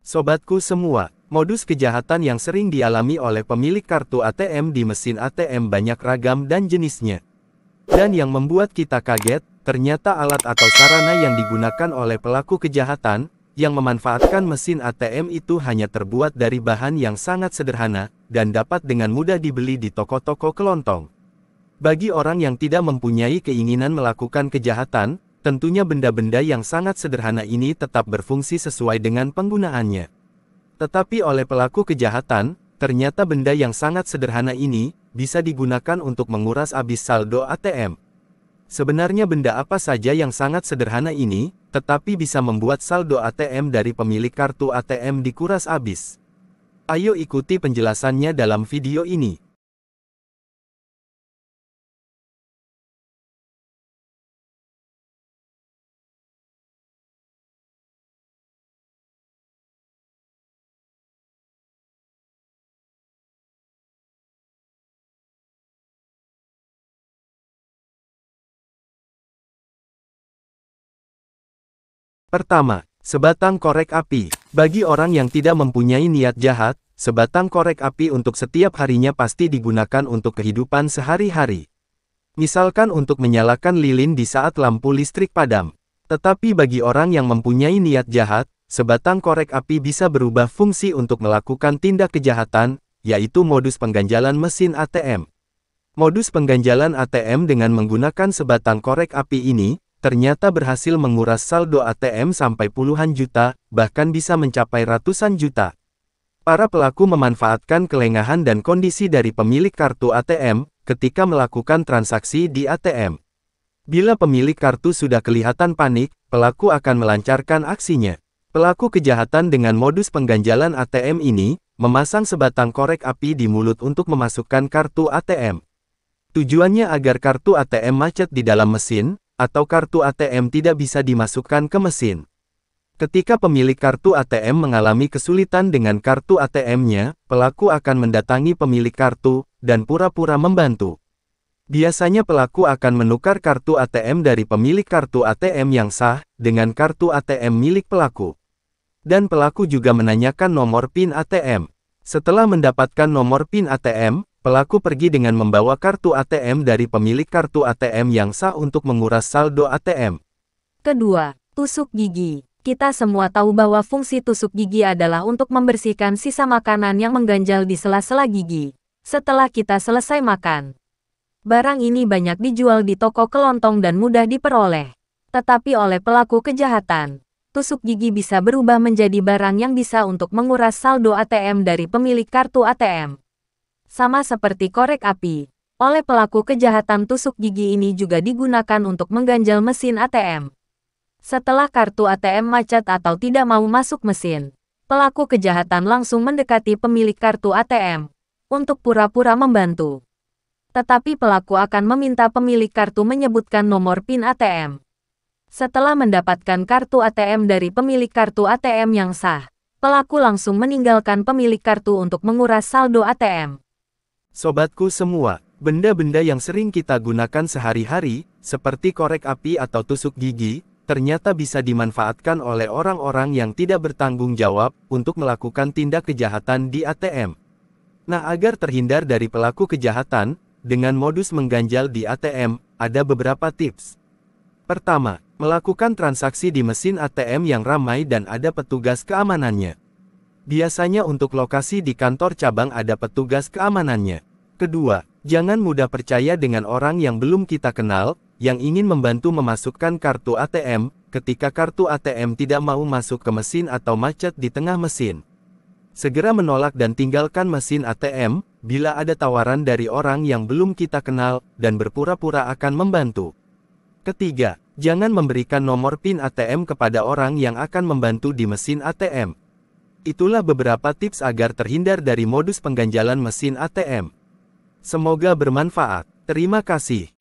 Sobatku semua, modus kejahatan yang sering dialami oleh pemilik kartu ATM di mesin ATM banyak ragam dan jenisnya. Dan yang membuat kita kaget, ternyata alat atau sarana yang digunakan oleh pelaku kejahatan, yang memanfaatkan mesin ATM itu hanya terbuat dari bahan yang sangat sederhana, dan dapat dengan mudah dibeli di toko-toko kelontong. Bagi orang yang tidak mempunyai keinginan melakukan kejahatan, tentunya benda-benda yang sangat sederhana ini tetap berfungsi sesuai dengan penggunaannya. Tetapi oleh pelaku kejahatan, ternyata benda yang sangat sederhana ini bisa digunakan untuk menguras habis saldo ATM. Sebenarnya benda apa saja yang sangat sederhana ini, tetapi bisa membuat saldo ATM dari pemilik kartu ATM dikuras habis? Ayo ikuti penjelasannya dalam video ini. Pertama, sebatang korek api. Bagi orang yang tidak mempunyai niat jahat, sebatang korek api untuk setiap harinya pasti digunakan untuk kehidupan sehari-hari. Misalkan untuk menyalakan lilin di saat lampu listrik padam. Tetapi bagi orang yang mempunyai niat jahat, sebatang korek api bisa berubah fungsi untuk melakukan tindak kejahatan, yaitu modus pengganjalan mesin ATM. Modus pengganjalan ATM dengan menggunakan sebatang korek api ini, ternyata berhasil menguras saldo ATM sampai puluhan juta, bahkan bisa mencapai ratusan juta. Para pelaku memanfaatkan kelengahan dan kondisi dari pemilik kartu ATM, ketika melakukan transaksi di ATM. Bila pemilik kartu sudah kelihatan panik, pelaku akan melancarkan aksinya. Pelaku kejahatan dengan modus pengganjalan ATM ini, memasang sebatang korek api di mulut untuk memasukkan kartu ATM. Tujuannya agar kartu ATM macet di dalam mesin, atau kartu ATM tidak bisa dimasukkan ke mesin. Ketika pemilik kartu ATM mengalami kesulitan dengan kartu ATM-nya, pelaku akan mendatangi pemilik kartu, dan pura-pura membantu. Biasanya pelaku akan menukar kartu ATM dari pemilik kartu ATM yang sah, dengan kartu ATM milik pelaku. Dan pelaku juga menanyakan nomor PIN ATM. Setelah mendapatkan nomor PIN ATM, pelaku pergi dengan membawa kartu ATM dari pemilik kartu ATM yang sah untuk menguras saldo ATM. Kedua, tusuk gigi. Kita semua tahu bahwa fungsi tusuk gigi adalah untuk membersihkan sisa makanan yang mengganjal di sela-sela gigi, setelah kita selesai makan. Barang ini banyak dijual di toko kelontong dan mudah diperoleh. Tetapi oleh pelaku kejahatan, tusuk gigi bisa berubah menjadi barang yang bisa untuk menguras saldo ATM dari pemilik kartu ATM. Sama seperti korek api, oleh pelaku kejahatan tusuk gigi ini juga digunakan untuk mengganjal mesin ATM. Setelah kartu ATM macet atau tidak mau masuk mesin, pelaku kejahatan langsung mendekati pemilik kartu ATM untuk pura-pura membantu. Tetapi pelaku akan meminta pemilik kartu menyebutkan nomor PIN ATM. Setelah mendapatkan kartu ATM dari pemilik kartu ATM yang sah, pelaku langsung meninggalkan pemilik kartu untuk menguras saldo ATM. Sobatku semua, benda-benda yang sering kita gunakan sehari-hari, seperti korek api atau tusuk gigi, ternyata bisa dimanfaatkan oleh orang-orang yang tidak bertanggung jawab untuk melakukan tindak kejahatan di ATM. Nah, agar terhindar dari pelaku kejahatan, dengan modus mengganjal di ATM, ada beberapa tips. Pertama, melakukan transaksi di mesin ATM yang ramai dan ada petugas keamanannya. Biasanya untuk lokasi di kantor cabang ada petugas keamanannya. Kedua, jangan mudah percaya dengan orang yang belum kita kenal, yang ingin membantu memasukkan kartu ATM, ketika kartu ATM tidak mau masuk ke mesin atau macet di tengah mesin. Segera menolak dan tinggalkan mesin ATM, bila ada tawaran dari orang yang belum kita kenal, dan berpura-pura akan membantu. Ketiga, jangan memberikan nomor PIN ATM kepada orang yang akan membantu di mesin ATM. Itulah beberapa tips agar terhindar dari modus pengganjalan mesin ATM. Semoga bermanfaat. Terima kasih.